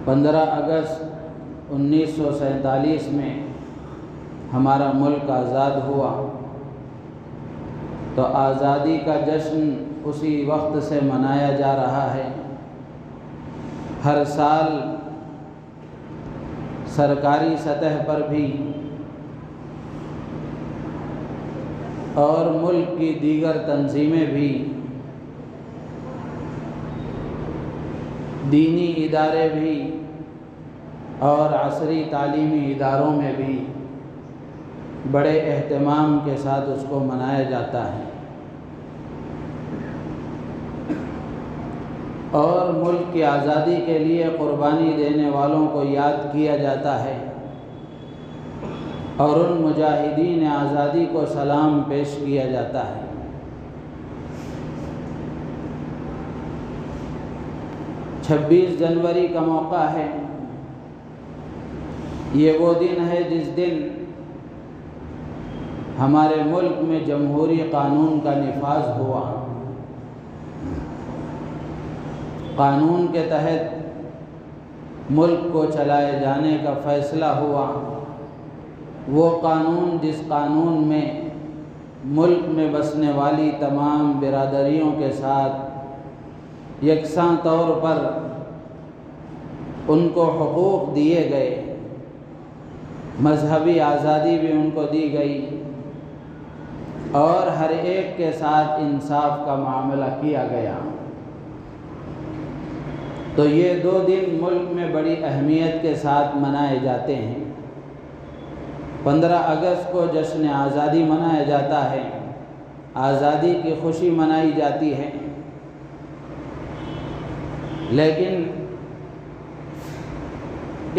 15 اگست 1947 میں ہمارا ملک آزاد ہوا، تو آزادی کا جشن اسی وقت سے منایا جا رہا ہے۔ ہر سال سرکاری سطح پر بھی اور ملک کی دیگر تنظیمیں بھی، دینی ادارے بھی اور عصری تعلیمی اداروں میں بھی بڑے اہتمام کے ساتھ اس کو منایا جاتا ہے، اور ملک کی آزادی کے لیے قربانی دینے والوں کو یاد کیا جاتا ہے، اور ان مجاہدین آزادی کو سلام پیش کیا جاتا ہے۔ 26 جنوری کا موقع ہے۔ یہ وہ دن ہے جس دن ہمارے ملک میں جمہوری قانون کا نفاذ ہوا۔ قانون کے تحت ملک کو چلائے جانے کا فیصلہ ہوا۔ وہ قانون جس قانون میں ملک میں بسنے والی تمام برادریوں کے ساتھ یکساں طور پر ان کو حقوق دیے گئے، مذہبی آزادی بھی ان کو دی گئی، اور ہر ایک کے ساتھ انصاف کا معاملہ کیا گیا۔ تو یہ 2 دن ملک میں بڑی اہمیت کے ساتھ منائے جاتے ہیں۔ 15 اگست کو جشن آزادی منایا جاتا ہے، آزادی کی خوشی منائی جاتی ہے، لیکن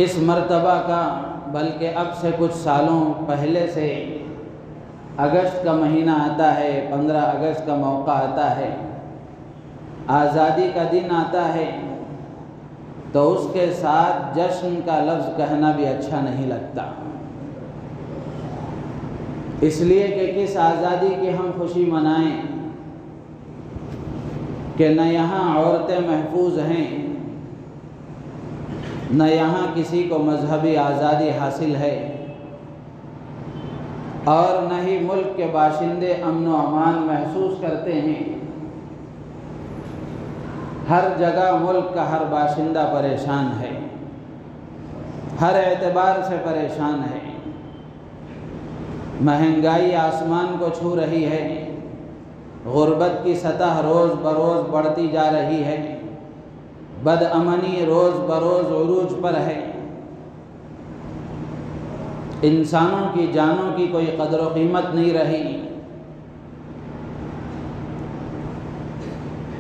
اس مرتبہ کا بلکہ اب سے کچھ سالوں پہلے سے اگست کا مہینہ آتا ہے، 15 اگست کا موقع آتا ہے، آزادی کا دن آتا ہے، تو اس کے ساتھ جشن کا لفظ کہنا بھی اچھا نہیں لگتا، اس لیے کہ کس آزادی کی ہم خوشی منائیں کہ نہ یہاں عورتیں محفوظ ہیں، نہ یہاں کسی کو مذہبی آزادی حاصل ہے، اور نہ ہی ملک کے باشندے امن و امان محسوس کرتے ہیں۔ ہر جگہ ملک کا ہر باشندہ پریشان ہے، ہر اعتبار سے پریشان ہے۔ مہنگائی آسمان کو چھو رہی ہے، غربت کی سطح روز بروز بڑھتی جا رہی ہے، بدامنی روز بروز عروج پر ہے، انسانوں کی جانوں کی کوئی قدر و قیمت نہیں رہی۔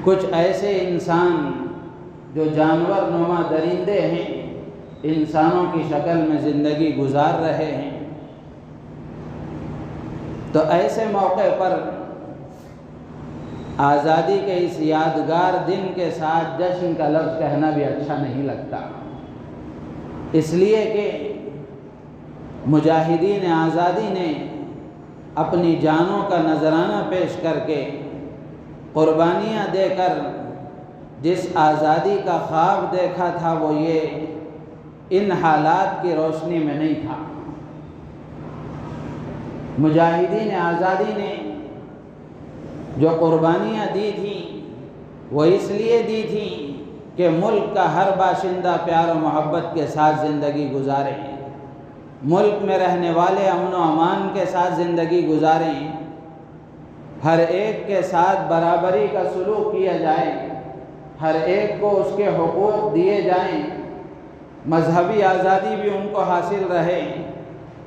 کچھ ایسے انسان جو جانور نما درندے ہیں، انسانوں کی شکل میں زندگی گزار رہے ہیں۔ تو ایسے موقع پر آزادی کے اس یادگار دن کے ساتھ جشن کا لفظ کہنا بھی اچھا نہیں لگتا، اس لیے کہ مجاہدین آزادی نے اپنی جانوں کا نذرانہ پیش کر کے، قربانیاں دے کر جس آزادی کا خواب دیکھا تھا، وہ یہ ان حالات کی روشنی میں نہیں تھا۔ مجاہدین آزادی نے جو قربانیاں دی تھیں، وہ اس لیے دی تھیں کہ ملک کا ہر باشندہ پیار و محبت کے ساتھ زندگی گزارے، ملک میں رہنے والے امن و امان کے ساتھ زندگی گزاریں، ہر ایک کے ساتھ برابری کا سلوک کیا جائے، ہر ایک کو اس کے حقوق دیے جائیں، مذہبی آزادی بھی ان کو حاصل رہے،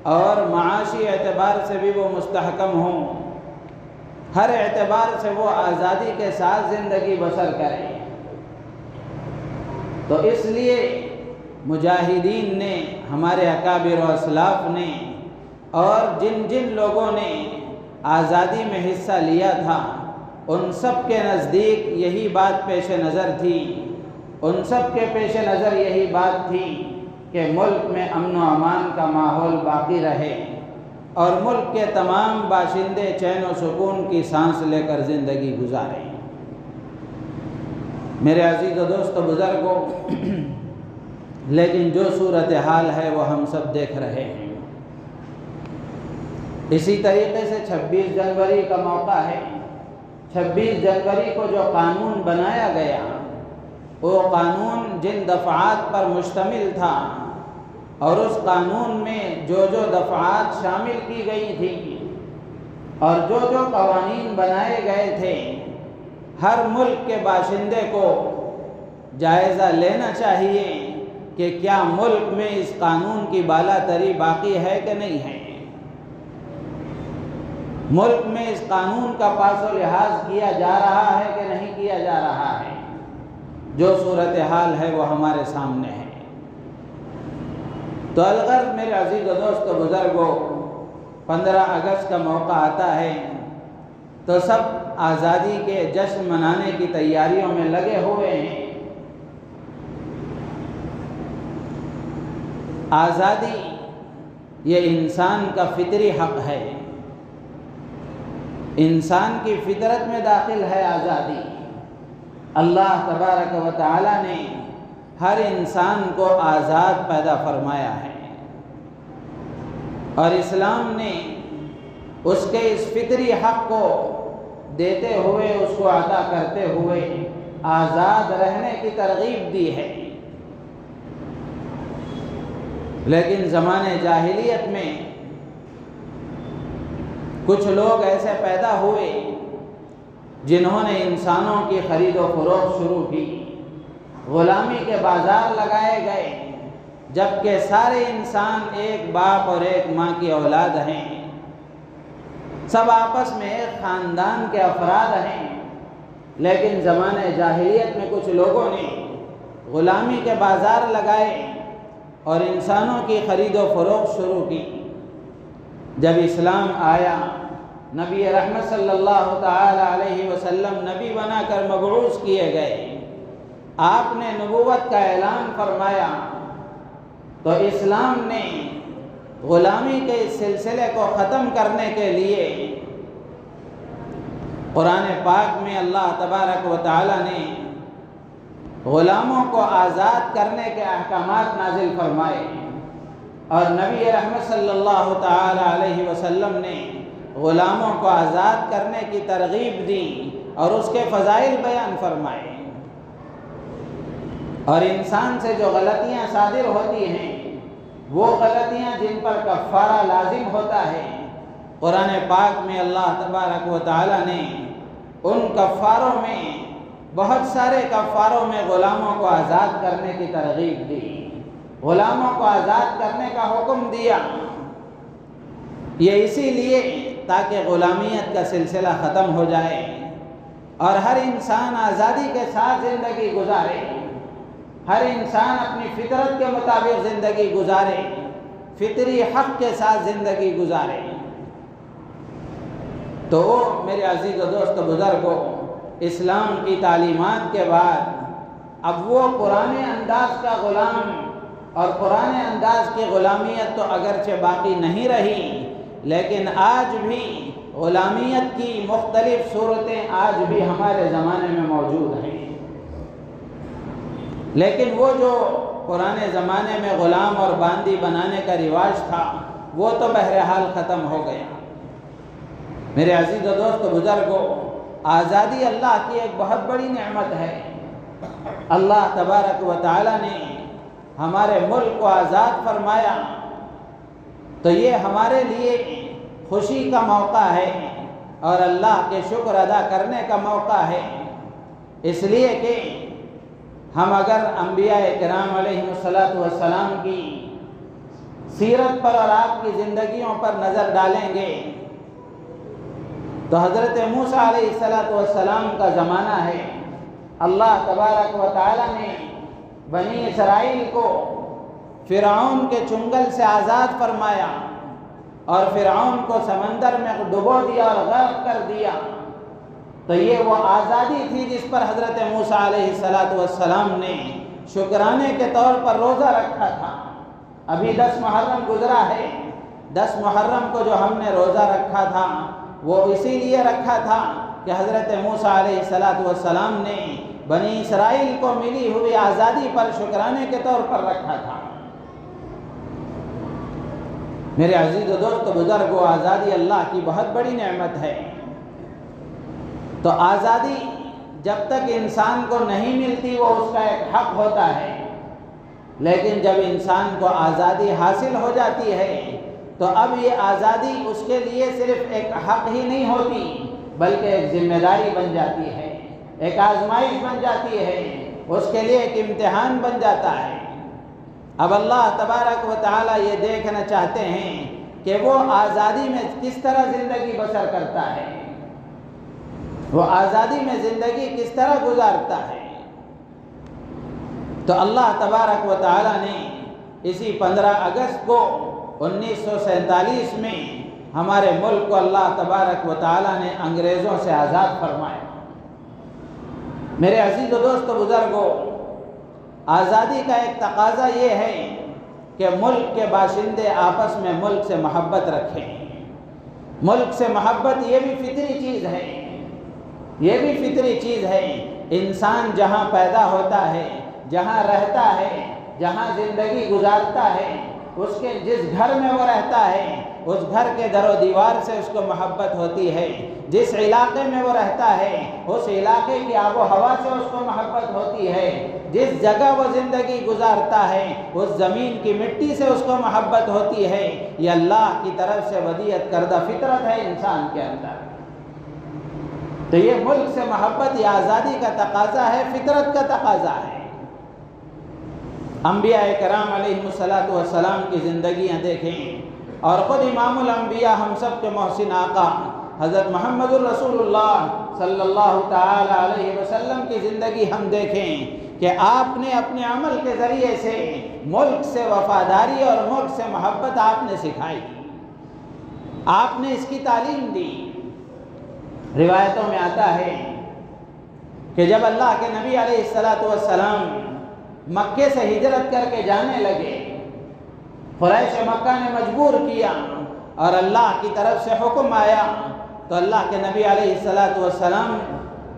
اور معاشی اعتبار سے بھی وہ مستحکم ہوں، ہر اعتبار سے وہ آزادی کے ساتھ زندگی بسر کریں۔ تو اس لیے مجاہدین نے، ہمارے اکابر و اسلاف نے، اور جن جن لوگوں نے آزادی میں حصہ لیا تھا، ان سب کے نزدیک یہی بات پیش نظر تھی، ان سب کے پیش نظر یہی بات تھی کہ ملک میں امن و امان کا ماحول باقی رہے، اور ملک کے تمام باشندے چین و سکون کی سانس لے کر زندگی گزاریں۔ میرے عزیز و دوست و بزرگوں، لیکن جو صورتحال ہے وہ ہم سب دیکھ رہے ہیں۔ اسی طریقے سے 26 جنوری کا موقع ہے۔ 26 جنوری کو جو قانون بنایا گیا وہ قانون جن دفعات پر مشتمل تھا اور اس قانون میں جو دفعات شامل کی گئی تھی اور جو قوانین بنائے گئے تھے، ہر ملک کے باشندے کو جائزہ لینا چاہیے کہ کیا ملک میں اس قانون کی بالا تری باقی ہے کہ نہیں ہے، ملک میں اس قانون کا پاس و لحاظ کیا جا رہا ہے کہ نہیں کیا جا رہا ہے۔ جو صورتحال ہے وہ ہمارے سامنے ہے۔ تو الغرض میرے عزیز و دوست و بزرگوں، 15 اگست کا موقع آتا ہے تو سب آزادی کے جشن منانے کی تیاریوں میں لگے ہوئے ہیں۔ آزادی یہ انسان کا فطری حق ہے، انسان کی فطرت میں داخل ہے آزادی۔ اللہ تبارک و تعالی نے ہر انسان کو آزاد پیدا فرمایا ہے، اور اسلام نے اس کے اس فطری حق کو دیتے ہوئے، اس کو عطا کرتے ہوئے آزاد رہنے کی ترغیب دی ہے۔ لیکن زمانے جاہلیت میں کچھ لوگ ایسے پیدا ہوئے جنہوں نے انسانوں کی خرید و فروخت شروع کی، غلامی کے بازار لگائے گئے، جبکہ سارے انسان ایک باپ اور ایک ماں کی اولاد ہیں، سب آپس میں ایک خاندان کے افراد ہیں۔ لیکن زمانے جاہلیت میں کچھ لوگوں نے غلامی کے بازار لگائے اور انسانوں کی خرید و فروخت شروع کی۔ جب اسلام آیا، نبی رحمت صلی اللہ تعالی علیہ وسلم نبی بنا کر مبعوث کیے گئے، آپ نے نبوت کا اعلان فرمایا، تو اسلام نے غلامی کے اس سلسلے کو ختم کرنے کے لیے قرآن پاک میں اللہ تبارک و تعالی نے غلاموں کو آزاد کرنے کے احکامات نازل فرمائے، اور نبی رحمت صلی اللہ تعالی علیہ وسلم نے غلاموں کو آزاد کرنے کی ترغیب دی اور اس کے فضائل بیان فرمائے۔ اور انسان سے جو غلطیاں صادر ہوتی ہیں، وہ غلطیاں جن پر کفارہ لازم ہوتا ہے، قرآن پاک میں اللہ تبارک و تعالی نے ان کفاروں میں، بہت سارے کفاروں میں غلاموں کو آزاد کرنے کی ترغیب دی، غلاموں کو آزاد کرنے کا حکم دیا۔ یہ اسی لیے تاکہ غلامیت کا سلسلہ ختم ہو جائے اور ہر انسان آزادی کے ساتھ زندگی گزارے، ہر انسان اپنی فطرت کے مطابق زندگی گزارے، فطری حق کے ساتھ زندگی گزارے۔ تو میرے عزیز و دوست و بزرگوں، اسلام کی تعلیمات کے بعد اب وہ پرانے انداز کا غلام اور پرانے انداز کی غلامیت تو اگرچہ باقی نہیں رہی، لیکن آج بھی غلامیت کی مختلف صورتیں آج بھی ہمارے زمانے میں موجود ہیں۔ لیکن وہ جو پرانے زمانے میں غلام اور باندی بنانے کا رواج تھا، وہ تو بہرحال ختم ہو گیا۔ میرے عزیز و دوست و بزرگوں، آزادی اللہ کی ایک بہت بڑی نعمت ہے۔ اللہ تبارک و تعالی نے ہمارے ملک کو آزاد فرمایا، تو یہ ہمارے لیے خوشی کا موقع ہے اور اللہ کے شکر ادا کرنے کا موقع ہے، اس لیے کہ ہم اگر انبیاء کرام علیہ السلام کی سیرت پر اور آپ کی زندگیوں پر نظر ڈالیں گے تو حضرت موسیٰ علیہ السلام کا زمانہ ہے۔ اللہ تبارک و تعالی نے بنی اسرائیل کو فرعون کے چنگل سے آزاد فرمایا اور فرعون کو سمندر میں ڈبو دیا اور غرق کر دیا۔ تو یہ وہ آزادی تھی جس پر حضرت موسیٰ علیہ السلام نے شکرانے کے طور پر روزہ رکھا تھا۔ ابھی 10 محرم گزرا ہے، 10 محرم کو جو ہم نے روزہ رکھا تھا وہ اسی لیے رکھا تھا کہ حضرت موسیٰ علیہ السلام نے بنی اسرائیل کو ملی ہوئی آزادی پر شکرانے کے طور پر رکھا تھا۔ میرے عزیز و دوست بزرگوں، آزادی اللہ کی بہت بڑی نعمت ہے۔ تو آزادی جب تک انسان کو نہیں ملتی وہ اس کا ایک حق ہوتا ہے، لیکن جب انسان کو آزادی حاصل ہو جاتی ہے تو اب یہ آزادی اس کے لیے صرف ایک حق ہی نہیں ہوتی بلکہ ایک ذمہ داری بن جاتی ہے، ایک آزمائش بن جاتی ہے، اس کے لیے ایک امتحان بن جاتا ہے۔ اب اللہ تبارک و تعالیٰ یہ دیکھنا چاہتے ہیں کہ وہ آزادی میں کس طرح زندگی بسر کرتا ہے، وہ آزادی میں زندگی کس طرح گزارتا ہے۔ تو اللہ تبارک و تعالیٰ نے اسی 15 اگست کو 1947 میں ہمارے ملک کو اللہ تبارک و تعالیٰ نے انگریزوں سے آزاد فرمایا۔ میرے عزیز و دوست بزرگوں، آزادی کا ایک تقاضا یہ ہے کہ ملک کے باشندے آپس میں ملک سے محبت رکھیں۔ ملک سے محبت یہ بھی فطری چیز ہے، یہ بھی فطری چیز ہے۔ انسان جہاں پیدا ہوتا ہے، جہاں رہتا ہے، جہاں زندگی گزارتا ہے، اس کے جس گھر میں وہ رہتا ہے اس گھر کے در و دیوار سے اس کو محبت ہوتی ہے، جس علاقے میں وہ رہتا ہے اس علاقے کی آب و ہوا سے اس کو محبت ہوتی ہے، جس جگہ وہ زندگی گزارتا ہے اس زمین کی مٹی سے اس کو محبت ہوتی ہے۔ یہ اللہ کی طرف سے ودیعت کردہ فطرت ہے انسان کے اندر۔ تو یہ ملک سے محبت، یہ آزادی کا تقاضا ہے، فطرت کا تقاضا ہے۔ انبیاء کرام علیہ السلام کی زندگیاں دیکھیں اور خود امام الانبیاء ہم سب کے محسن آقا حضرت محمد الرسول اللہ صلی اللہ تعالی علیہ وسلم کی زندگی ہم دیکھیں کہ آپ نے اپنے عمل کے ذریعے سے ملک سے وفاداری اور ملک سے محبت آپ نے سکھائی، آپ نے اس کی تعلیم دی۔ روایتوں میں آتا ہے کہ جب اللہ کے نبی علیہ السلام مکے سے ہجرت کر کے جانے لگے، قریش مکہ نے مجبور کیا اور اللہ کی طرف سے حکم آیا، تو اللہ کے نبی علیہ السلام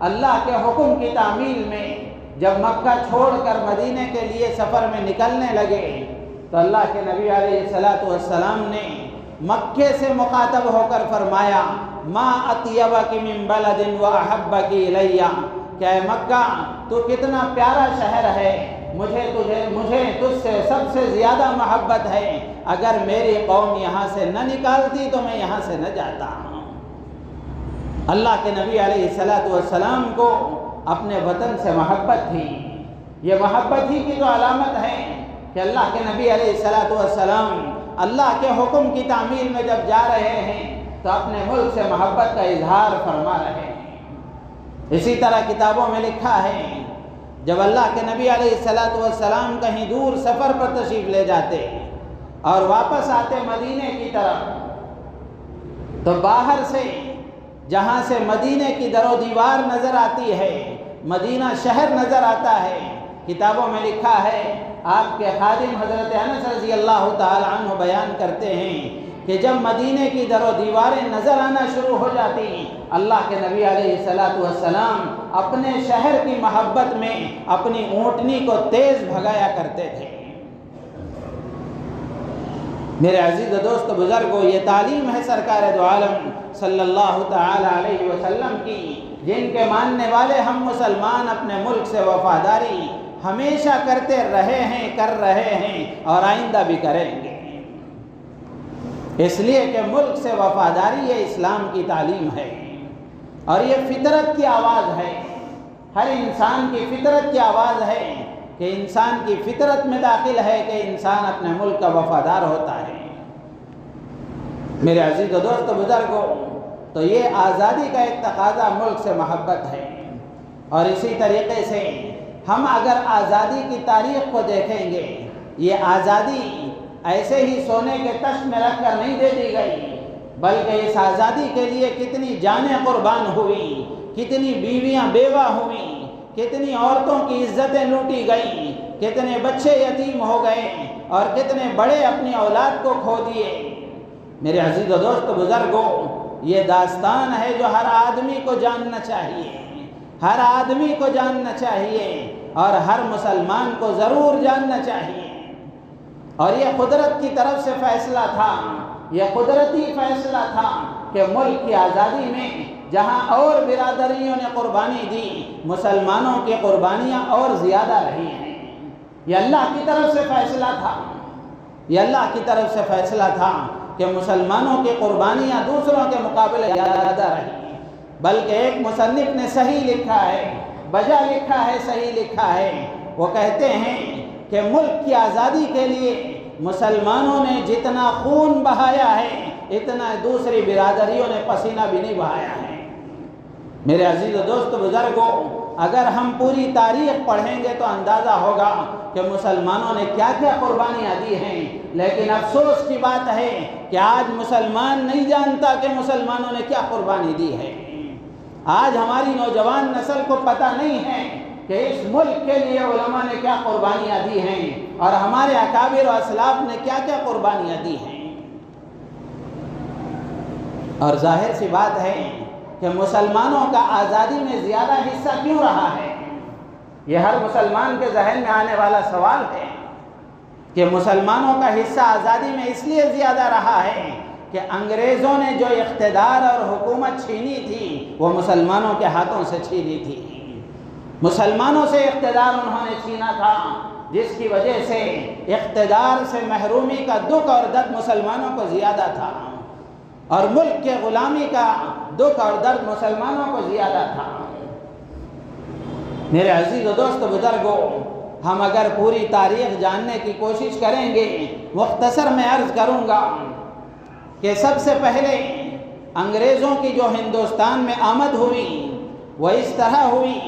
اللہ کے حکم کی تعمیل میں جب مکہ چھوڑ کر مدینے کے لیے سفر میں نکلنے لگے تو اللہ کے نبی علیہ السلام نے مکے سے مخاطب ہو کر فرمایا، ما اطیبک من بلد واحبک الی، کہ اے مکہ تو کتنا پیارا شہر ہے، مجھے تجھ سے سب سے زیادہ محبت ہے، اگر میری قوم یہاں سے نہ نکالتی تو میں یہاں سے نہ جاتا۔ اللہ کے نبی علیہ السلام کو اپنے وطن سے محبت تھی۔ یہ محبت ہی کی تو علامت ہے کہ اللہ کے نبی علیہ السلام اللہ کے حکم کی تعمیل میں جب جا رہے ہیں تو اپنے ملک سے محبت کا اظہار فرما رہے ہیں۔ اسی طرح کتابوں میں لکھا ہے جب اللہ کے نبی علیہ السلام کہیں دور سفر پر تشریف لے جاتے اور واپس آتے مدینے کی طرف تو باہر سے جہاں سے مدینے کی در و دیوار نظر آتی ہے، مدینہ شہر نظر آتا ہے، کتابوں میں لکھا ہے آپ کے خادم حضرت انس رضی اللہ تعالی عنہ بیان کرتے ہیں کہ جب مدینے کی در و دیواریں نظر آنا شروع ہو جاتی اللہ کے نبی علیہ السلام اپنے شہر کی محبت میں اپنی اونٹنی کو تیز بھگایا کرتے تھے۔ میرے عزیز دوست بزرگوں، یہ تعلیم ہے سرکار دو عالم صلی اللہ تعالی علیہ وسلم کی، جن کے ماننے والے ہم مسلمان اپنے ملک سے وفاداری ہمیشہ کرتے رہے ہیں، کر رہے ہیں اور آئندہ بھی کریں گے، اس لیے کہ ملک سے وفاداری یہ اسلام کی تعلیم ہے اور یہ فطرت کی آواز ہے، ہر انسان کی فطرت کی آواز ہے کہ انسان کی فطرت میں داخل ہے کہ انسان اپنے ملک کا وفادار ہوتا ہے۔ میرے عزیز و دوست بزرگوں، تو یہ آزادی کا ایک تقاضا ملک سے محبت ہے، اور اسی طریقے سے ہم اگر آزادی کی تاریخ کو دیکھیں گے، یہ آزادی ایسے ہی سونے کے تخت میں رکھ کر نہیں دے دی گئی، بلکہ اس آزادی کے لیے کتنی جانیں قربان ہوئی، کتنی بیویاں بیوہ ہوئیں، کتنی عورتوں کی عزتیں لوٹی گئیں، کتنے بچے یتیم ہو گئے اور کتنے بڑے اپنی اولاد کو کھو دیے۔ میرے عزیز و دوست بزرگوں، یہ داستان ہے جو ہر آدمی کو جاننا چاہیے ہر آدمی کو جاننا چاہیے اور ہر مسلمان کو ضرور جاننا چاہیے۔ اور یہ قدرت کی طرف سے فیصلہ تھا، یہ قدرتی فیصلہ تھا کہ ملک کی آزادی میں جہاں اور برادریوں نے قربانی دی، مسلمانوں کی قربانیاں اور زیادہ رہی ہیں۔ یہ اللہ کی طرف سے فیصلہ تھا، یہ اللہ کی طرف سے فیصلہ تھا کہ مسلمانوں کی قربانیاں دوسروں کے مقابلے زیادہ رہی۔ بلکہ ایک مصنف نے صحیح لکھا ہے، بجا لکھا ہے، صحیح لکھا ہے، وہ کہتے ہیں کہ ملک کی آزادی کے لیے مسلمانوں نے جتنا خون بہایا ہے اتنا دوسری برادریوں نے پسینہ بھی نہیں بہایا ہے۔ میرے عزیز و دوست بزرگوں، اگر ہم پوری تاریخ پڑھیں گے تو اندازہ ہوگا کہ مسلمانوں نے کیا کیا قربانیاں دی ہیں، لیکن افسوس کی بات ہے کہ آج مسلمان نہیں جانتا کہ مسلمانوں نے کیا قربانی دی ہے۔ آج ہماری نوجوان نسل کو پتہ نہیں ہے کہ اس ملک کے لیے علماء نے کیا قربانیاں دی ہیں اور ہمارے اکابر و اسلاف نے کیا کیا قربانیاں دی ہیں۔ اور ظاہر سی بات ہے کہ مسلمانوں کا آزادی میں زیادہ حصہ کیوں رہا ہے؟ یہ ہر مسلمان کے ذہن میں آنے والا سوال ہے کہ مسلمانوں کا حصہ آزادی میں اس لیے زیادہ رہا ہے کہ انگریزوں نے جو اقتدار اور حکومت چھینی تھی وہ مسلمانوں کے ہاتھوں سے چھینی تھی۔ مسلمانوں سے اقتدار انہوں نے چھینا تھا، جس کی وجہ سے اقتدار سے محرومی کا دکھ اور درد مسلمانوں کو زیادہ تھا، اور ملک کے غلامی کا دکھ اور درد مسلمانوں کو زیادہ تھا۔ میرے عزیز و دوست بزرگوں، ہم اگر پوری تاریخ جاننے کی کوشش کریں گے، مختصر میں عرض کروں گا کہ سب سے پہلے انگریزوں کی جو ہندوستان میں آمد ہوئی وہ اس طرح ہوئی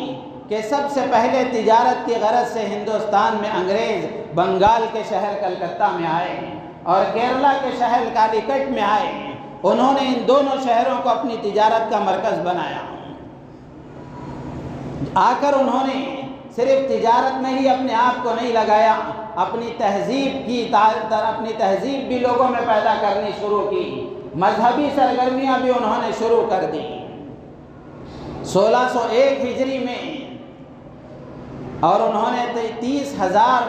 کہ سب سے پہلے تجارت کی غرض سے ہندوستان میں انگریز بنگال کے شہر کلکتہ میں آئے اور کیرلا کے شہر کالیکٹ میں آئے۔ انہوں نے ان دونوں شہروں کو اپنی تجارت کا مرکز بنایا۔ آ کر انہوں نے صرف تجارت میں ہی اپنے آپ کو نہیں لگایا، اپنی تہذیب بھی لوگوں میں پیدا کرنی شروع کی، مذہبی سرگرمیاں بھی انہوں نے شروع کر دی۔ 1601 ہجری میں اور انہوں نے 30,000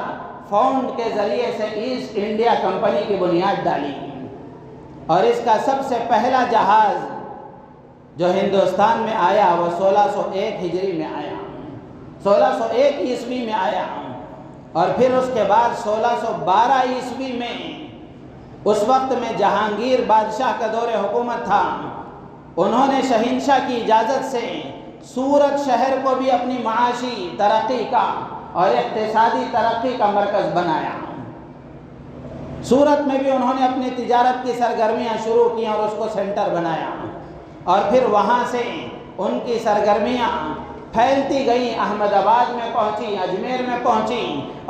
پاؤنڈ کے ذریعے سے ایسٹ انڈیا کمپنی کی بنیاد ڈالی، اور اس کا سب سے پہلا جہاز جو ہندوستان میں آیا وہ 1601 ہجری میں آیا، 1601 عیسوی میں آیا، اور پھر اس کے بعد 1612 عیسوی میں، اس وقت میں جہانگیر بادشاہ کا دور حکومت تھا، انہوں نے شہنشاہ کی اجازت سے سورت شہر کو بھی اپنی معاشی ترقی کا اور اقتصادی ترقی کا مرکز بنایا۔ سورت میں بھی انہوں نے اپنی تجارت کی سرگرمیاں شروع کی اور اس کو سینٹر بنایا، اور پھر وہاں سے ان کی سرگرمیاں پھیلتی گئیں، احمد آباد میں پہنچی، اجمیر میں پہنچی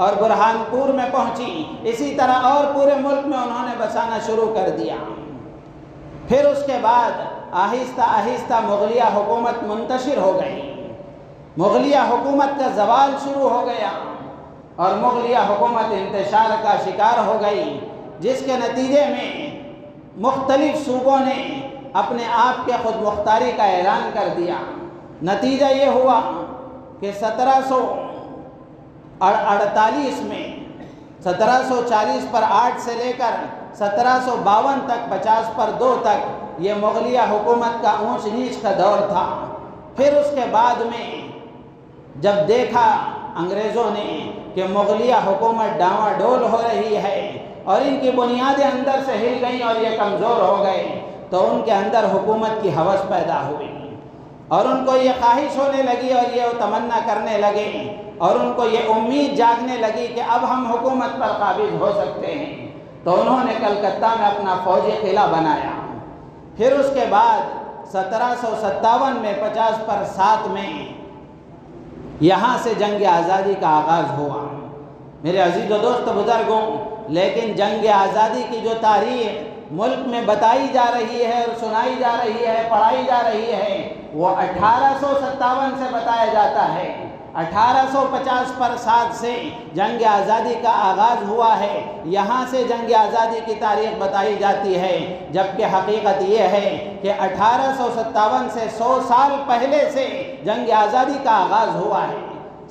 اور برہان پور میں پہنچی، اسی طرح اور پورے ملک میں انہوں نے بسانا شروع کر دیا۔ پھر اس کے بعد آہستہ آہستہ مغلیہ حکومت منتشر ہو گئی، مغلیہ حکومت کا زوال شروع ہو گیا اور مغلیہ حکومت انتشار کا شکار ہو گئی، جس کے نتیجے میں مختلف صوبوں نے اپنے آپ کے خود مختاری کا اعلان کر دیا۔ نتیجہ یہ ہوا کہ 1748 میں 1740 پر 8 سے لے کر 1752 تک 50 پر 2 تک یہ مغلیہ حکومت کا اونچ نیچ کا دور تھا۔ پھر اس کے بعد میں جب دیکھا انگریزوں نے کہ مغلیہ حکومت ڈاواں ڈول ہو رہی ہے اور ان کی بنیادیں اندر سے ہل گئیں اور یہ کمزور ہو گئے، تو ان کے اندر حکومت کی ہوس پیدا ہوئی اور ان کو یہ خواہش ہونے لگی اور یہ تمنا کرنے لگے اور ان کو یہ امید جاگنے لگی کہ اب ہم حکومت پر قابض ہو سکتے ہیں۔ تو انہوں نے کلکتہ میں اپنا فوجی قلعہ بنایا۔ پھر اس کے بعد 1757 میں 50 پر 7 میں یہاں سے جنگ آزادی کا آغاز ہوا۔ میرے عزیز و دوست بزرگوں، لیکن جنگ آزادی کی جو تاریخ ملک میں بتائی جا رہی ہے اور سنائی جا رہی ہے، پڑھائی جا رہی ہے، وہ 1857 سے بتایا جاتا ہے۔ 1850 پر 7 سے جنگ آزادی کا آغاز ہوا ہے، یہاں سے جنگ آزادی کی تاریخ بتائی جاتی ہے، جبکہ حقیقت یہ ہے کہ 1857 سے 100 سال پہلے سے جنگ آزادی کا آغاز ہوا ہے۔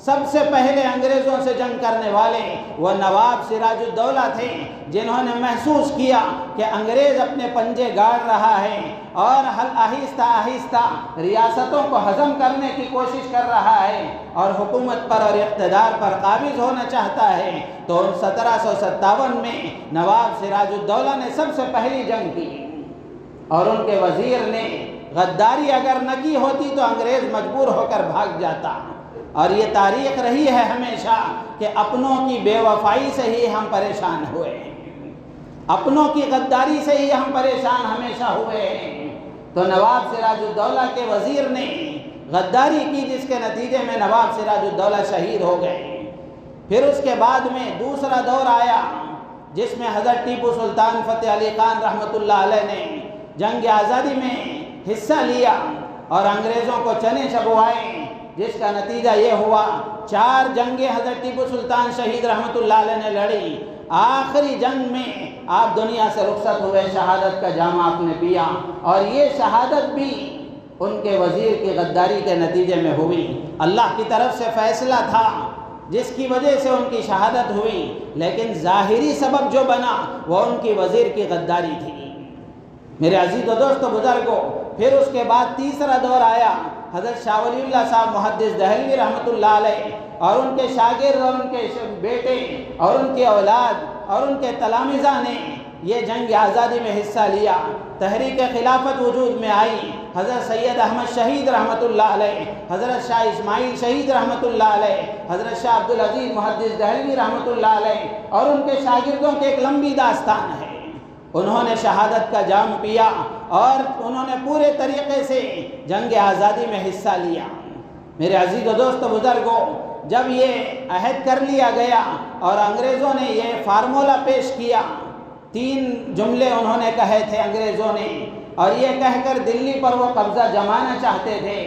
سب سے پہلے انگریزوں سے جنگ کرنے والے وہ نواب سراج الدولہ تھے، جنہوں نے محسوس کیا کہ انگریز اپنے پنجے گاڑ رہا ہے اور آہستہ آہستہ ریاستوں کو ہضم کرنے کی کوشش کر رہا ہے اور حکومت پر اور اقتدار پر قابض ہونا چاہتا ہے۔ تو 1757 میں نواب سراج الدولہ نے سب سے پہلی جنگ کی اور ان کے وزیر نے غداری اگر نہ کی ہوتی تو انگریز مجبور ہو کر بھاگ جاتا۔ اور یہ تاریخ رہی ہے ہمیشہ کہ اپنوں کی بے وفائی سے ہی ہم پریشان ہوئے ہیں، اپنوں کی غداری سے ہی ہم پریشان ہمیشہ ہوئے ہیں۔ تو نواب سراج الدولہ کے وزیر نے غداری کی، جس کے نتیجے میں نواب سراج الدولہ شہید ہو گئے۔ پھر اس کے بعد میں دوسرا دور آیا، جس میں حضرت ٹیپو سلطان فتح علی خان رحمۃ اللہ علیہ نے جنگ آزادی میں حصہ لیا اور انگریزوں کو چنے چبوائے، جس کا نتیجہ یہ ہوا 4 جنگیں حضرت ٹیپو سلطان شہید رحمۃ اللہ علیہ نے لڑی۔ آخری جنگ میں آپ دنیا سے رخصت ہوئے، شہادت کا جام آپ نے پیا، اور یہ شہادت بھی ان کے وزیر کی غداری کے نتیجے میں ہوئی۔ اللہ کی طرف سے فیصلہ تھا جس کی وجہ سے ان کی شہادت ہوئی، لیکن ظاہری سبب جو بنا وہ ان کی وزیر کی غداری تھی۔ میرے عزیز و دوستو بزرگوں، پھر اس کے بعد تیسرا دور آیا۔ حضرت شاہ ولی اللہ صاحب محدث دہلوی رحمۃ اللہ علیہ اور ان کے شاگرد اور ان کے بیٹے اور ان کی اولاد اور ان کے تلامذہ نے یہ جنگ آزادی میں حصہ لیا۔ تحریک خلافت وجود میں آئی۔ حضرت سید احمد شہید رحمۃ اللہ علیہ، حضرت شاہ اسماعیل شہید رحمۃ اللہ علیہ، حضرت شاہ عبدالعزیز محدث دہلوی رحمۃ اللہ علیہ اور ان کے شاگردوں کی ایک لمبی داستان ہے۔ انہوں نے شہادت کا جام پیا اور انہوں نے پورے طریقے سے جنگ آزادی میں حصہ لیا۔ میرے عزیز و دوست بزرگوں، جب یہ عہد کر لیا گیا اور انگریزوں نے یہ فارمولہ پیش کیا، 3 جملے انہوں نے کہے تھے انگریزوں نے، اور یہ کہہ کر دلی پر وہ قبضہ جمانا چاہتے تھے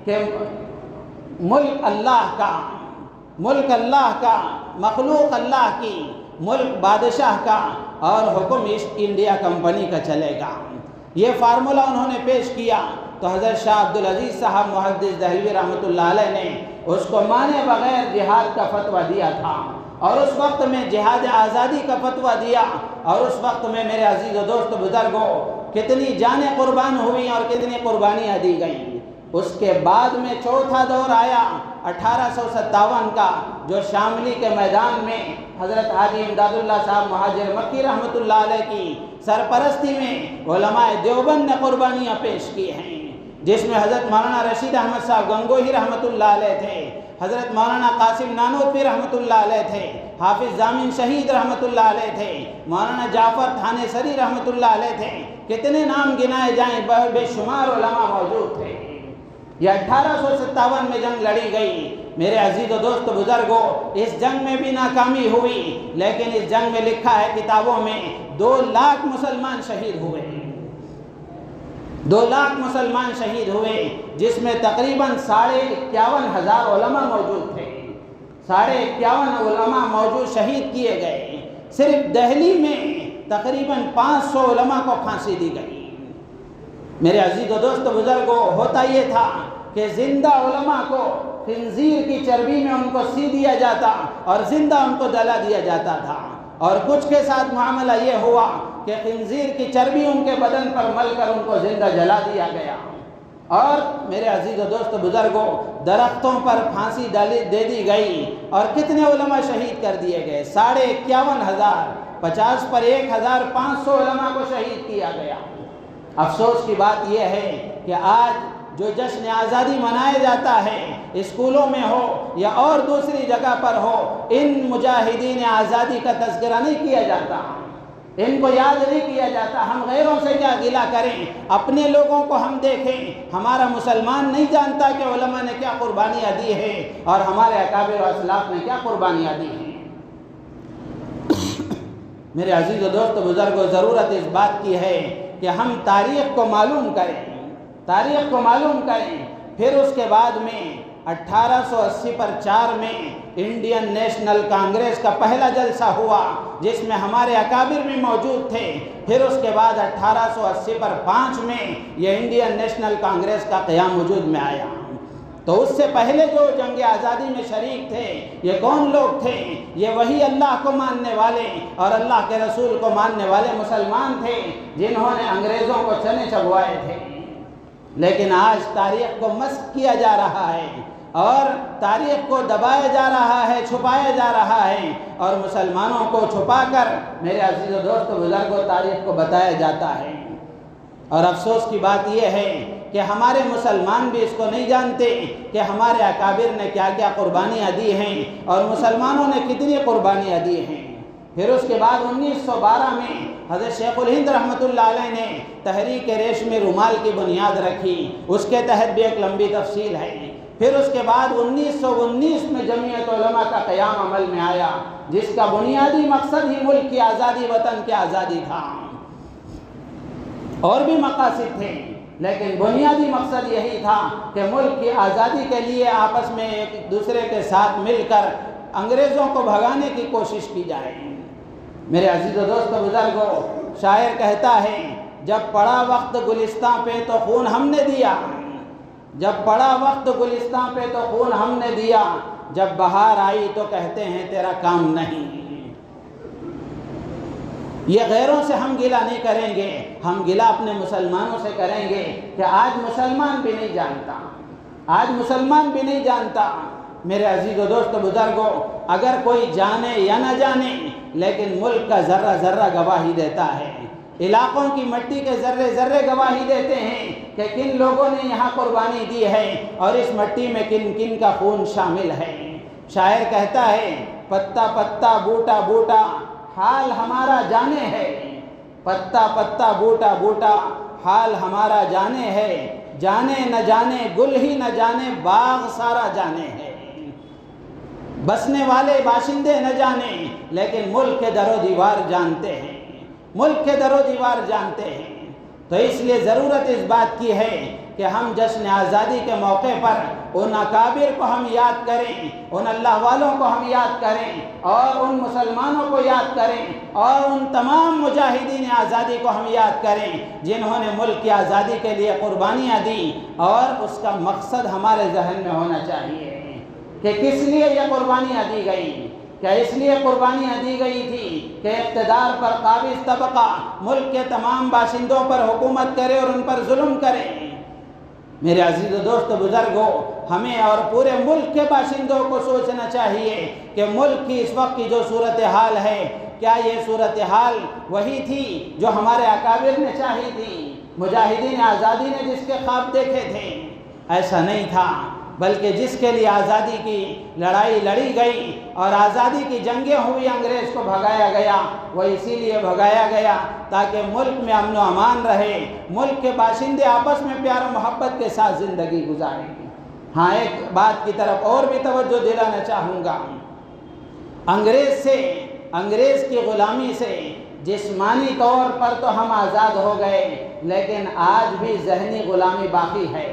کہ ملک اللہ کا، ملک اللہ کا، مخلوق اللہ کی، ملک بادشاہ کا اور حکم ایسٹ انڈیا کمپنی کا چلے گا۔ یہ فارمولہ انہوں نے پیش کیا تو حضرت شاہ عبدالعزیز صاحب محدث دہلوی رحمۃ اللہ علیہ نے اس کو مانے بغیر جہاد کا فتویٰ دیا تھا، اور اس وقت میں جہاد آزادی کا فتویٰ دیا، اور اس وقت میں میرے عزیز و دوست بزرگوں کتنی جانیں قربان ہوئیں اور کتنی قربانیاں دی گئیں۔ اس کے بعد میں چوتھا دور آیا 1857 کا، جو شاملی کے میدان میں حضرت حاجی امداد اللہ صاحب مہاجر مکی رحمۃ اللہ علیہ کی سرپرستی میں علماء دیوبند نے قربانیاں پیش کی ہیں، جس میں حضرت مولانا رشید احمد صاحب گنگوہی رحمۃ اللہ علیہ تھے، حضرت مولانا قاسم نانوتوی رحمۃ اللہ علیہ تھے، حافظ ضامن شہید رحمۃ اللہ علیہ تھے، مولانا جعفر تھانے سری رحمۃ اللہ علیہ تھے۔ کتنے نام گنائے جائیں، بے شمار علماء موجود تھے۔ یہ 1857 میں جنگ لڑی گئی۔ میرے عزیز و دوست بزرگوں، اس جنگ میں بھی ناکامی ہوئی، لیکن اس جنگ میں لکھا ہے کتابوں میں 2 لاکھ مسلمان شہید ہوئے، 2 لاکھ مسلمان شہید ہوئے، جس میں تقریباً 51,500 علماء موجود تھے۔ 51,500 علماء موجود شہید کیے گئے۔ صرف دہلی میں تقریباً 500 علماء کو پھانسی دی گئی۔ میرے عزیز و دوست بزرگوں، ہوتا یہ تھا کہ زندہ علماء کو خنزیر کی چربی میں ان کو سی دیا جاتا اور زندہ ان کو جلا دیا جاتا تھا، اور کچھ کے ساتھ معاملہ یہ ہوا کہ خنزیر کی چربی ان کے بدن پر مل کر ان کو زندہ جلا دیا گیا۔ اور میرے عزیز و دوست بزرگوں، درختوں پر پھانسی دے دی گئی، اور کتنے علماء شہید کر دیے گئے، 51,500، 50 پر 1,500 علماء کو شہید کیا گیا۔ افسوس کی بات یہ ہے کہ آج جو جشن آزادی منایا جاتا ہے، اسکولوں میں ہو یا اور دوسری جگہ پر ہو، ان مجاہدین آزادی کا تذکرہ نہیں کیا جاتا، ان کو یاد نہیں کیا جاتا۔ ہم غیروں سے کیا گلہ کریں، اپنے لوگوں کو ہم دیکھیں۔ ہمارا مسلمان نہیں جانتا کہ علماء نے کیا قربانیاں دی ہیں اور ہمارے اکابر و اسلاف نے کیا قربانیاں دی ہیں۔ میرے عزیز و دوست بزرگوں، ضرورت اس بات کی ہے کہ ہم تاریخ کو معلوم کریں، تاریخ کو معلوم کریں۔ پھر اس کے بعد میں 1880 پر 4 میں انڈین نیشنل کانگریس کا پہلا جلسہ ہوا، جس میں ہمارے اکابر بھی موجود تھے۔ پھر اس کے بعد 1880 پر 5 میں یہ انڈین نیشنل کانگریس کا قیام وجود میں آیا۔ تو اس سے پہلے جو جنگ آزادی میں شریک تھے یہ کون لوگ تھے؟ یہ وہی اللہ کو ماننے والے اور اللہ کے رسول کو ماننے والے مسلمان تھے جنہوں نے انگریزوں کو چنے چبوائے تھے۔ لیکن آج تاریخ کو مسخ کیا جا رہا ہے اور تاریخ کو دبایا جا رہا ہے، چھپایا جا رہا ہے، اور مسلمانوں کو چھپا کر میرے عزیز و دوست بزرگوں تاریخ کو بتایا جاتا ہے۔ اور افسوس کی بات یہ ہے کہ ہمارے مسلمان بھی اس کو نہیں جانتے کہ ہمارے اکابر نے کیا کیا قربانیاں دی ہیں اور مسلمانوں نے کتنی قربانیاں دی ہیں۔ پھر اس کے بعد 1912 میں حضرت شیخ الہند رحمۃ اللہ علیہ نے تحریک ریشم رومال کی بنیاد رکھی، اس کے تحت بھی ایک لمبی تفصیل ہے۔ پھر اس کے بعد 1919 میں جمعیت علماء کا قیام عمل میں آیا، جس کا بنیادی مقصد ہی ملک کی آزادی، وطن کی آزادی تھا۔ اور بھی مقاصد تھے لیکن بنیادی مقصد یہی تھا کہ ملک کی آزادی کے لیے آپس میں ایک دوسرے کے ساتھ مل کر انگریزوں کو بھگانے کی کوشش کی جائے۔ میرے عزیز و دوست بزرگوں، شاعر کہتا ہے جب پڑا وقت گلستاں پہ تو خون ہم نے دیا، جب پڑا وقت گلستاں پہ تو خون ہم نے دیا، جب بہار آئی تو کہتے ہیں تیرا کام نہیں۔ یہ غیروں سے ہم گلہ نہیں کریں گے، ہم گلہ اپنے مسلمانوں سے کریں گے کہ آج مسلمان بھی نہیں جانتا، آج مسلمان بھی نہیں جانتا۔ میرے عزیز و دوست بزرگوں، اگر کوئی جانے یا نہ جانے لیکن ملک کا ذرہ ذرہ گواہی دیتا ہے، علاقوں کی مٹی کے ذرے ذرے گواہی دیتے ہیں کہ کن لوگوں نے یہاں قربانی دی ہے اور اس مٹی میں کن کن کا خون شامل ہے۔ شاعر کہتا ہے پتا پتا بوٹا بوٹا حال ہمارا جانے ہے، پتا پتا بوٹا بوٹا حال ہمارا جانے ہے، جانے نہ جانے گل ہی نہ جانے باغ سارا جانے ہے۔ بسنے والے باشندے نہ جانے لیکن ملک کے در و دیوار جانتے ہیں، ملک کے در و دیوار جانتے ہیں۔ تو اس لیے ضرورت اس بات کی ہے کہ ہم جشن آزادی کے موقع پر ان اکابر کو ہم یاد کریں، ان اللہ والوں کو ہم یاد کریں اور ان مسلمانوں کو یاد کریں اور ان تمام مجاہدین آزادی کو ہم یاد کریں جنہوں نے ملک کی آزادی کے لیے قربانیاں دی، اور اس کا مقصد ہمارے ذہن میں ہونا چاہیے کہ کس لیے یہ قربانیاں دی گئی۔ کیا اس لیے قربانیاں دی گئی تھی کہ اقتدار پر قابض طبقہ ملک کے تمام باشندوں پر حکومت کرے اور ان پر ظلم کرے؟ میرے عزیز و دوست بزرگوں، ہمیں اور پورے ملک کے باشندوں کو سوچنا چاہیے کہ ملک کی اس وقت کی جو صورتحال ہے، کیا یہ صورتحال وہی تھی جو ہمارے اکابر نے چاہی تھی، مجاہدین آزادی نے جس کے خواب دیکھے تھے؟ ایسا نہیں تھا، بلکہ جس کے لیے آزادی کی لڑائی لڑی گئی اور آزادی کی جنگیں ہوئی، انگریز کو بھگایا گیا، وہ اسی لیے بھگایا گیا تاکہ ملک میں امن و امان رہے، ملک کے باشندے آپس میں پیار و محبت کے ساتھ زندگی گزاریں۔ ہاں، ایک بات کی طرف اور بھی توجہ دلانا چاہوں گا، انگریز کی غلامی سے جسمانی طور پر تو ہم آزاد ہو گئے، لیکن آج بھی ذہنی غلامی باقی ہے،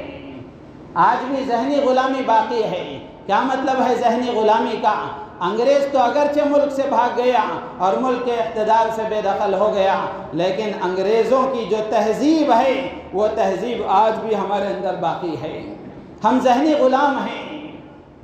آج بھی ذہنی غلامی باقی ہے۔ کیا مطلب ہے ذہنی غلامی کا؟ انگریز تو اگرچہ ملک سے بھاگ گیا اور ملک کے اقتدار سے بے دخل ہو گیا، لیکن انگریزوں کی جو تہذیب ہے وہ تہذیب آج بھی ہمارے اندر باقی ہے۔ ہم ذہنی غلام ہیں۔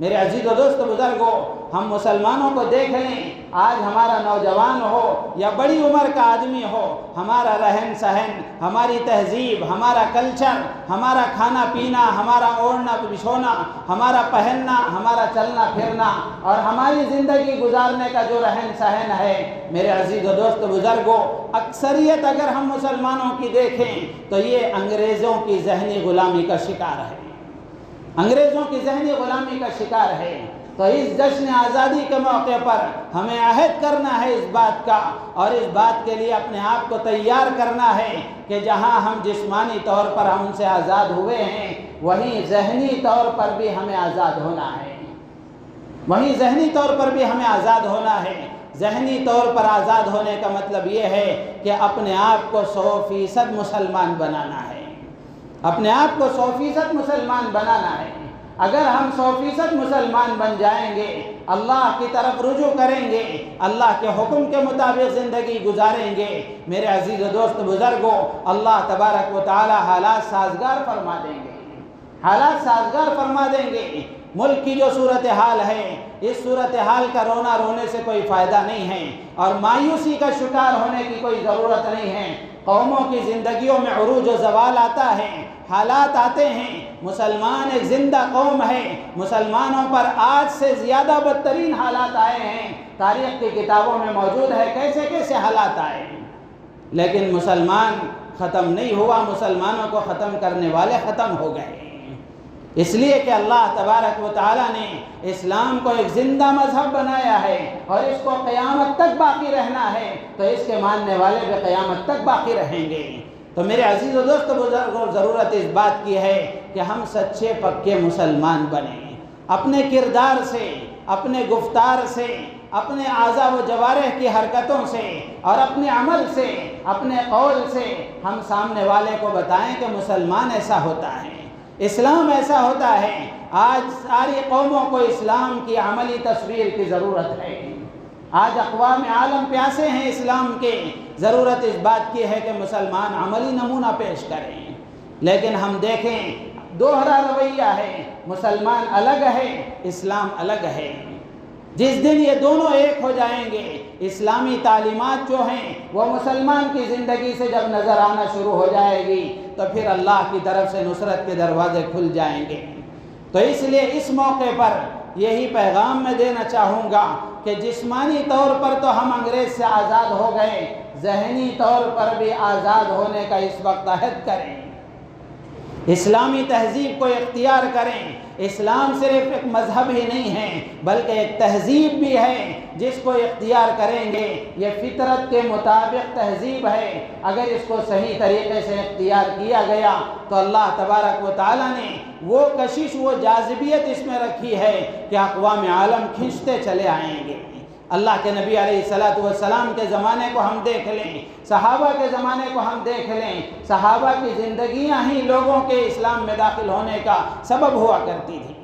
میرے عزیز و دوست بزرگوں، ہم مسلمانوں کو دیکھ لیں، آج ہمارا نوجوان ہو یا بڑی عمر کا آدمی ہو، ہمارا رہن سہن، ہماری تہذیب، ہمارا کلچر، ہمارا کھانا پینا، ہمارا اوڑھنا بچھونا، ہمارا پہننا، ہمارا چلنا پھرنا اور ہماری زندگی گزارنے کا جو رہن سہن ہے، میرے عزیز و دوست بزرگوں، اکثریت اگر ہم مسلمانوں کی دیکھیں تو یہ انگریزوں کی ذہنی غلامی کا شکار ہے، انگریزوں کی ذہنی غلامی کا شکار ہے۔ تو اس جشن آزادی کے موقع پر ہمیں عہد کرنا ہے اس بات کا، اور اس بات کے لیے اپنے آپ کو تیار کرنا ہے کہ جہاں ہم جسمانی طور پر ہم ان سے آزاد ہوئے ہیں، وہیں ذہنی طور پر بھی ہمیں آزاد ہونا ہے، وہیں ذہنی طور پر بھی ہمیں آزاد ہونا ہے۔ ذہنی طور پر آزاد ہونے کا مطلب یہ ہے کہ اپنے آپ کو 100% مسلمان بنانا ہے، اپنے آپ کو 100% مسلمان بنانا ہے۔ اگر ہم 100% مسلمان بن جائیں گے، اللہ کی طرف رجوع کریں گے، اللہ کے حکم کے مطابق زندگی گزاریں گے، میرے عزیز و دوست بزرگوں، اللہ تبارک و تعالی حالات سازگار فرما دیں گے۔ حالات سازگار فرما دیں گے۔ ملک کی جو صورتحال ہے، اس صورتحال کا رونا رونے سے کوئی فائدہ نہیں ہے اور مایوسی کا شکار ہونے کی کوئی ضرورت نہیں ہے۔ قوموں کی زندگیوں میں عروج و زوال آتا ہے، حالات آتے ہیں۔ مسلمان ایک زندہ قوم ہے، مسلمانوں پر آج سے زیادہ بدترین حالات آئے ہیں، تاریخ کی کتابوں میں موجود ہے کیسے کیسے حالات آئے ہیں، لیکن مسلمان ختم نہیں ہوا، مسلمانوں کو ختم کرنے والے ختم ہو گئے۔ اس لیے کہ اللہ تبارک و تعالیٰ نے اسلام کو ایک زندہ مذہب بنایا ہے اور اس کو قیامت تک باقی رہنا ہے، تو اس کے ماننے والے بھی قیامت تک باقی رہیں گے۔ تو میرے عزیز و دوست بزرگوں، ضرورت اس بات کی ہے کہ ہم سچے پکے مسلمان بنیں، اپنے کردار سے، اپنے گفتار سے، اپنے اعضاء و جوارح کی حرکتوں سے اور اپنے عمل سے، اپنے قول سے ہم سامنے والے کو بتائیں کہ مسلمان ایسا ہوتا ہے، اسلام ایسا ہوتا ہے۔ آج ساری قوموں کو اسلام کی عملی تصویر کی ضرورت ہے۔ آج اقوام عالم پیاسے ہیں اسلام کے، ضرورت اس بات کی ہے کہ مسلمان عملی نمونہ پیش کریں۔ لیکن ہم دیکھیں دوہرا رویہ ہے، مسلمان الگ ہے، اسلام الگ ہے۔ جس دن یہ دونوں ایک ہو جائیں گے، اسلامی تعلیمات جو ہیں وہ مسلمان کی زندگی سے جب نظر آنا شروع ہو جائے گی تو پھر اللہ کی طرف سے نصرت کے دروازے کھل جائیں گے۔ تو اس لیے اس موقع پر یہی پیغام میں دینا چاہوں گا کہ جسمانی طور پر تو ہم انگریز سے آزاد ہو گئے، ذہنی طور پر بھی آزاد ہونے کا اس وقت عہد کریں، اسلامی تہذیب کو اختیار کریں۔ اسلام صرف ایک مذہب ہی نہیں ہے بلکہ ایک تہذیب بھی ہے جس کو اختیار کریں گے۔ یہ فطرت کے مطابق تہذیب ہے، اگر اس کو صحیح طریقے سے اختیار کیا گیا تو اللہ تبارک و تعالیٰ نے وہ کشش، وہ جاذبیت اس میں رکھی ہے کہ اقوام عالم کھنچتے چلے آئیں گے۔ اللہ کے نبی علیہ السلام کے زمانے کو ہم دیکھ لیں، صحابہ کے زمانے کو ہم دیکھ لیں، صحابہ کی زندگیاں ہی لوگوں کے اسلام میں داخل ہونے کا سبب ہوا کرتی تھی۔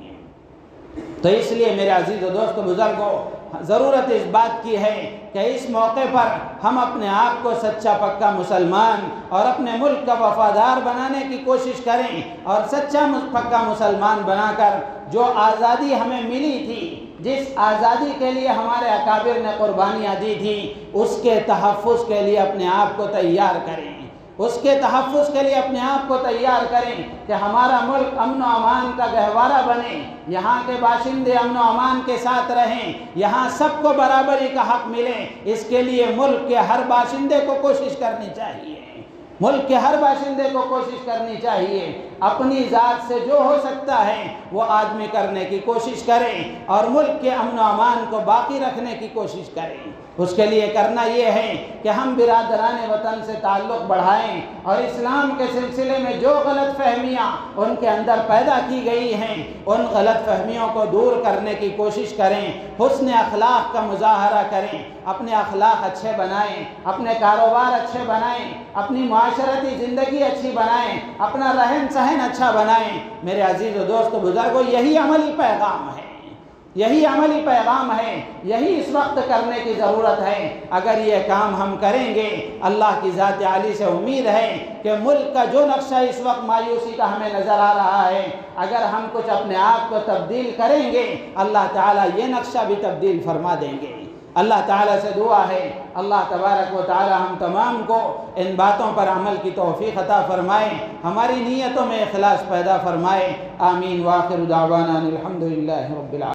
تو اس لیے میرے عزیز و دوست بزرگوں، ضرورت اس بات کی ہے کہ اس موقع پر ہم اپنے آپ کو سچا پکا مسلمان اور اپنے ملک کا وفادار بنانے کی کوشش کریں اور سچا پکا مسلمان بنا کر جو آزادی ہمیں ملی تھی، جس آزادی کے لیے ہمارے اکابر نے قربانیاں دی تھی، اس کے تحفظ کے لیے اپنے آپ کو تیار کریں، اس کے تحفظ کے لیے اپنے آپ کو تیار کریں کہ ہمارا ملک امن و امان کا گہوارہ بنے، یہاں کے باشندے امن و امان کے ساتھ رہیں، یہاں سب کو برابری کا حق ملے۔ اس کے لیے ملک کے ہر باشندے کو کوشش کرنی چاہیے، ملک کے ہر باشندے کو کوشش کرنی چاہیے، اپنی ذات سے جو ہو سکتا ہے وہ آدمی کرنے کی کوشش کریں اور ملک کے امن و امان کو باقی رکھنے کی کوشش کریں۔ اس کے لیے کرنا یہ ہے کہ ہم برادران وطن سے تعلق بڑھائیں اور اسلام کے سلسلے میں جو غلط فہمیاں ان کے اندر پیدا کی گئی ہیں ان غلط فہمیوں کو دور کرنے کی کوشش کریں، حسن اخلاق کا مظاہرہ کریں، اپنے اخلاق اچھے بنائیں، اپنے کاروبار اچھے بنائیں، اپنی معاشرتی زندگی اچھی بنائیں، اپنا رہن سہن اچھا بنائیں۔ میرے عزیز و دوست بزرگوں، یہی عملی پیغام ہے، یہی عملی پیغام ہے، یہی اس وقت کرنے کی ضرورت ہے۔ اگر یہ کام ہم کریں گے، اللہ کی ذات عالی سے امید ہے کہ ملک کا جو نقشہ اس وقت مایوسی کا ہمیں نظر آ رہا ہے، اگر ہم کچھ اپنے آپ کو تبدیل کریں گے، اللہ تعالیٰ یہ نقشہ بھی تبدیل فرما دیں گے۔ اللہ تعالیٰ سے دعا ہے اللہ تبارک و تعالیٰ ہم تمام کو ان باتوں پر عمل کی توفیق عطا فرمائے، ہماری نیتوں میں اخلاص پیدا فرمائے۔ آمین۔ وآخر دعوانا الحمدللہ رب العالمین۔